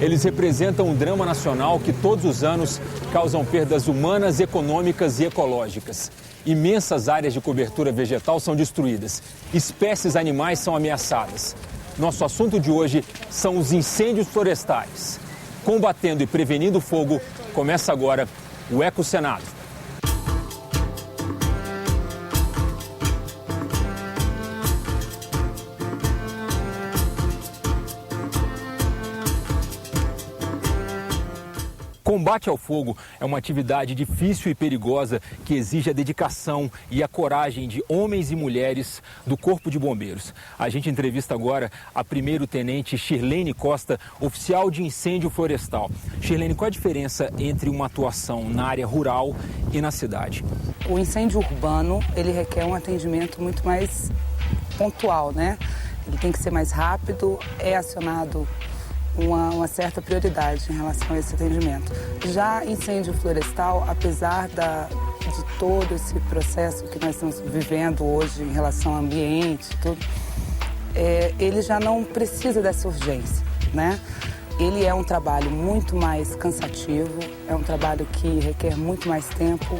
Eles representam um drama nacional que todos os anos causam perdas humanas, econômicas e ecológicas. Imensas áreas de cobertura vegetal são destruídas. Espécies animais são ameaçadas. Nosso assunto de hoje são os incêndios florestais. Combatendo e prevenindo o fogo, começa agora o Eco Senado. Combate ao fogo é uma atividade difícil e perigosa que exige a dedicação e a coragem de homens e mulheres do Corpo de Bombeiros. A gente entrevista agora a primeiro-tenente Shirlene Costa, oficial de incêndio florestal. Shirlene, qual a diferença entre uma atuação na área rural e na cidade? O incêndio urbano, ele requer um atendimento muito mais pontual, né? Ele tem que ser mais rápido, é acionado uma certa prioridade em relação a esse atendimento. Já incêndio florestal, apesar de todo esse processo que nós estamos vivendo hoje em relação ao ambiente, tudo, ele já não precisa dessa urgência, né? Ele é um trabalho muito mais cansativo, é um trabalho que requer muito mais tempo,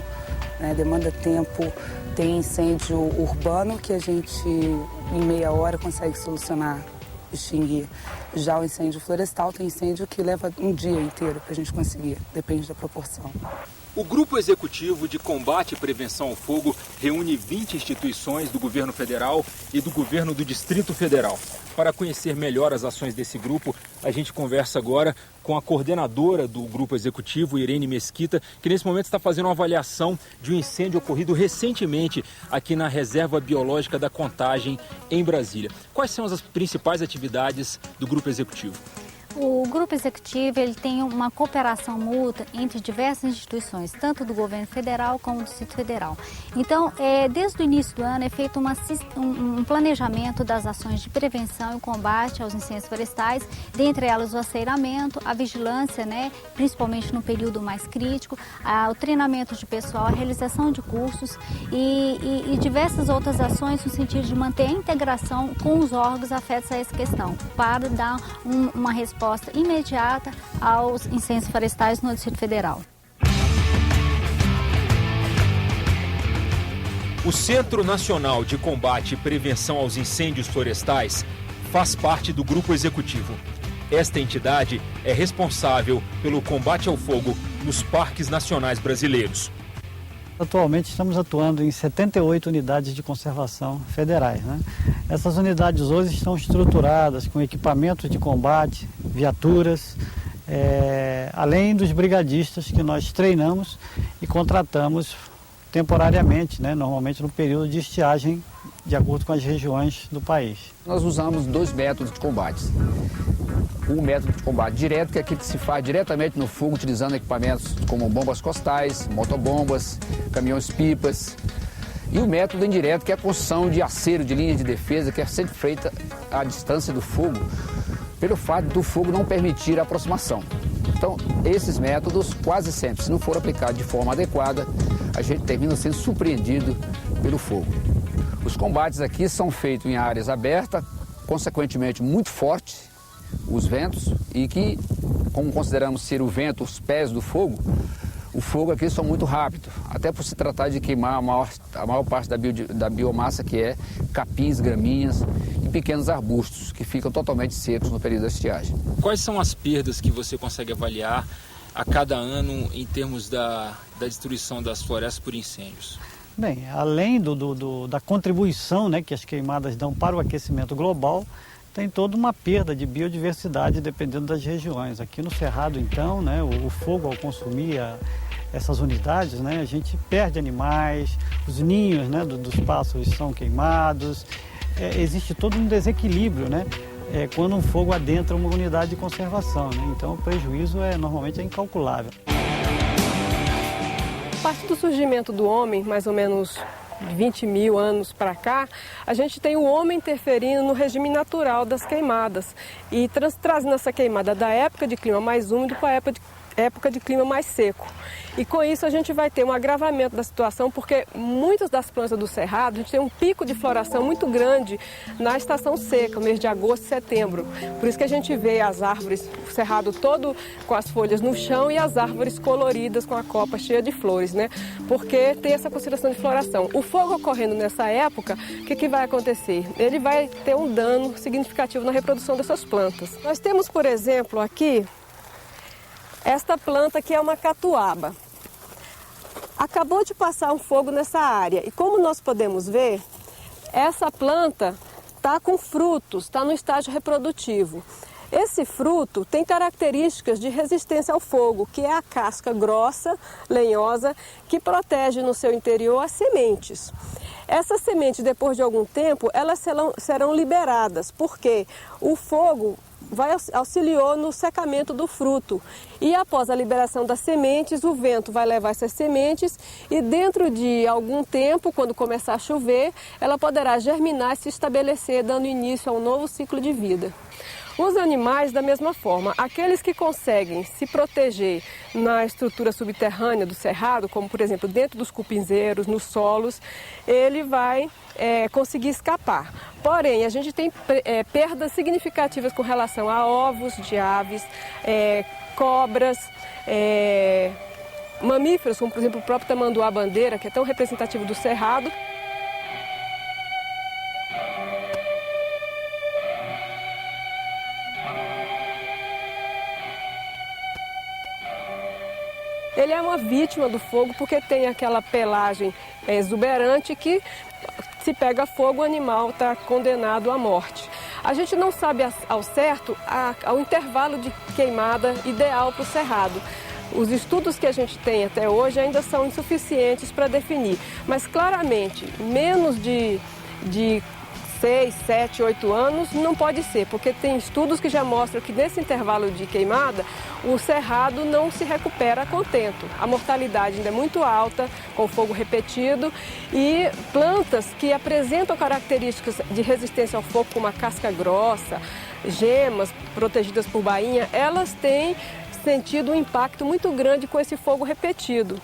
né? Demanda tempo. Tem incêndio urbano que a gente, em meia hora, consegue solucionar, extinguir. Já o incêndio florestal tem incêndio que leva um dia inteiro para a gente conseguir, depende da proporção. O Grupo Executivo de Combate e Prevenção ao Fogo reúne 20 instituições do governo federal e do governo do Distrito Federal. Para conhecer melhor as ações desse grupo, a gente conversa agora com a coordenadora do Grupo Executivo, Irene Mesquita, que nesse momento está fazendo uma avaliação de um incêndio ocorrido recentemente aqui na Reserva Biológica da Contagem, em Brasília. Quais são as principais atividades do Grupo Executivo? O Grupo Executivo ele tem uma cooperação mútua entre diversas instituições, tanto do governo federal como do Distrito Federal. Então, desde o início do ano é feito um planejamento das ações de prevenção e combate aos incêndios florestais, dentre elas o aceiramento, a vigilância, né, principalmente no período mais crítico, o treinamento de pessoal, a realização de cursos e diversas outras ações no sentido de manter a integração com os órgãos afetos a essa questão, para dar uma resposta imediata aos incêndios florestais no Distrito Federal. O Centro Nacional de Combate e Prevenção aos Incêndios Florestais faz parte do Grupo Executivo. Esta entidade é responsável pelo combate ao fogo nos parques nacionais brasileiros. Atualmente estamos atuando em 78 unidades de conservação federais, né? Essas unidades hoje estão estruturadas com equipamentos de combate, viaturas, além dos brigadistas que nós treinamos e contratamos temporariamente, né? Normalmente no período de estiagem, de acordo com as regiões do país. Nós usamos dois métodos de combate. O método de combate direto, que é aquele que se faz diretamente no fogo, utilizando equipamentos como bombas costais, motobombas, caminhões-pipas. E o método indireto, que é a construção de aceiro, de linha de defesa, que é sempre feita à distância do fogo, pelo fato do fogo não permitir a aproximação. Então, esses métodos, quase sempre, se não for aplicado de forma adequada, a gente termina sendo surpreendido pelo fogo. Os combates aqui são feitos em áreas abertas, consequentemente muito fortes, os ventos, e que, como consideramos ser o vento, os pés do fogo, o fogo aqui são muito rápido, até por se tratar de queimar a maior parte da biomassa, que é capins, graminhas e pequenos arbustos, que ficam totalmente secos no período da estiagem. Quais são as perdas que você consegue avaliar a cada ano em termos da destruição das florestas por incêndios? Bem, além da contribuição, né, que as queimadas dão para o aquecimento global, tem toda uma perda de biodiversidade dependendo das regiões. Aqui no Cerrado, então, né, o fogo, ao consumir essas unidades, né, a gente perde animais, os ninhos, né, dos pássaros são queimados, existe todo um desequilíbrio, né, quando um fogo adentra uma unidade de conservação, né, então o prejuízo normalmente é incalculável. A partir do surgimento do homem, mais ou menos 20 mil anos para cá, a gente tem o homem interferindo no regime natural das queimadas e trazendo essa queimada da época de clima mais úmido para a época de época de clima mais seco. E com isso a gente vai ter um agravamento da situação, porque muitas das plantas do cerrado, a gente tem um pico de floração muito grande na estação seca, mês de agosto e setembro. Por isso que a gente vê as árvores, o cerrado todo com as folhas no chão e as árvores coloridas com a copa cheia de flores, né? Porque tem essa concentração de floração. O fogo ocorrendo nessa época, o que vai acontecer? Ele vai ter um dano significativo na reprodução dessas plantas. Nós temos, por exemplo, aqui, esta planta que é uma catuaba. Acabou de passar um fogo nessa área e como nós podemos ver, essa planta está com frutos, está no estágio reprodutivo. Esse fruto tem características de resistência ao fogo, que é a casca grossa, lenhosa, que protege no seu interior as sementes. Essas sementes, depois de algum tempo, elas serão liberadas, porque o fogo auxiliou no secamento do fruto. E após a liberação das sementes, o vento vai levar essas sementes e dentro de algum tempo, quando começar a chover, ela poderá germinar e se estabelecer, dando início a um novo ciclo de vida. Os animais, da mesma forma, aqueles que conseguem se proteger na estrutura subterrânea do cerrado, como por exemplo dentro dos cupinzeiros, nos solos, ele vai conseguir escapar. Porém, a gente tem perdas significativas com relação a ovos de aves, cobras, mamíferos, como por exemplo o próprio tamanduá-bandeira, que é tão representativo do cerrado. Ele é uma vítima do fogo porque tem aquela pelagem exuberante que, se pega fogo, o animal está condenado à morte. A gente não sabe ao certo o intervalo de queimada ideal para o cerrado. Os estudos que a gente tem até hoje ainda são insuficientes para definir, mas claramente menos de 6, 7, 8 anos não pode ser, porque tem estudos que já mostram que nesse intervalo de queimada o cerrado não se recupera a contento. A mortalidade ainda é muito alta, com fogo repetido, e plantas que apresentam características de resistência ao fogo, como a casca grossa, gemas protegidas por bainha, elas têm sentido um impacto muito grande com esse fogo repetido.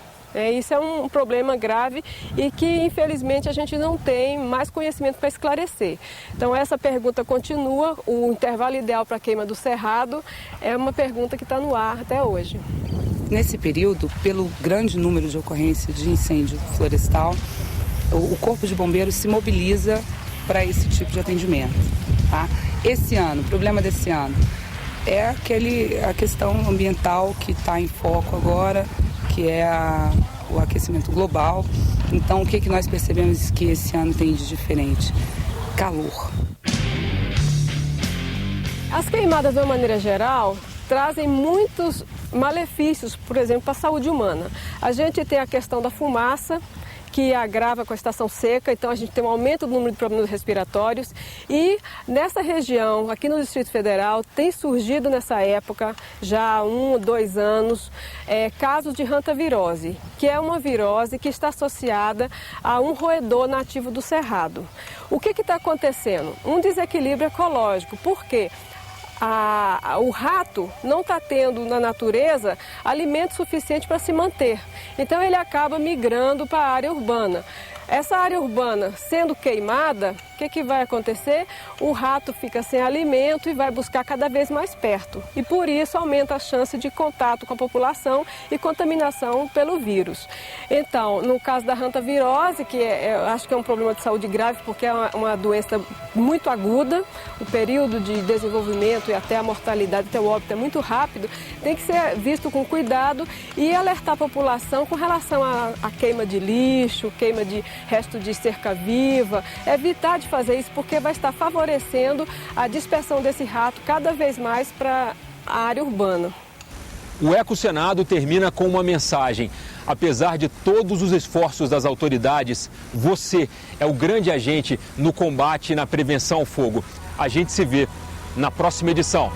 Isso é um problema grave e que, infelizmente, a gente não tem mais conhecimento para esclarecer. Então, essa pergunta continua. O intervalo ideal para a queima do cerrado é uma pergunta que está no ar até hoje. Nesse período, pelo grande número de ocorrências de incêndio florestal, o Corpo de Bombeiros se mobiliza para esse tipo de atendimento. Tá? Esse ano, o problema desse ano é a questão ambiental que está em foco agora, que é o aquecimento global. Então, o que nós percebemos que esse ano tem de diferente? Calor. As queimadas, de uma maneira geral, trazem muitos malefícios, por exemplo, para a saúde humana. A gente tem a questão da fumaça, que agrava com a estação seca, então a gente tem um aumento do número de problemas respiratórios e nessa região, aqui no Distrito Federal, tem surgido nessa época, já há 1 ou 2 anos, casos de hantavirose, que é uma virose que está associada a um roedor nativo do cerrado. O que está acontecendo? Um desequilíbrio ecológico, por quê? O rato não está tendo na natureza alimento suficiente para se manter. Então ele acaba migrando para a área urbana. Essa área urbana sendo queimada, o que vai acontecer? O rato fica sem alimento e vai buscar cada vez mais perto. E por isso aumenta a chance de contato com a população e contaminação pelo vírus. Então, no caso da hantavirose, que eu acho que é um problema de saúde grave porque é uma doença muito aguda, o período de desenvolvimento e até a mortalidade, até o óbito é muito rápido, tem que ser visto com cuidado e alertar a população com relação à queima de lixo, queima de resto de cerca viva, evitar de fazer isso porque vai estar favorecendo a dispersão desse rato cada vez mais para a área urbana. O Ecosenado termina com uma mensagem. Apesar de todos os esforços das autoridades, você é o grande agente no combate e na prevenção ao fogo. A gente se vê na próxima edição.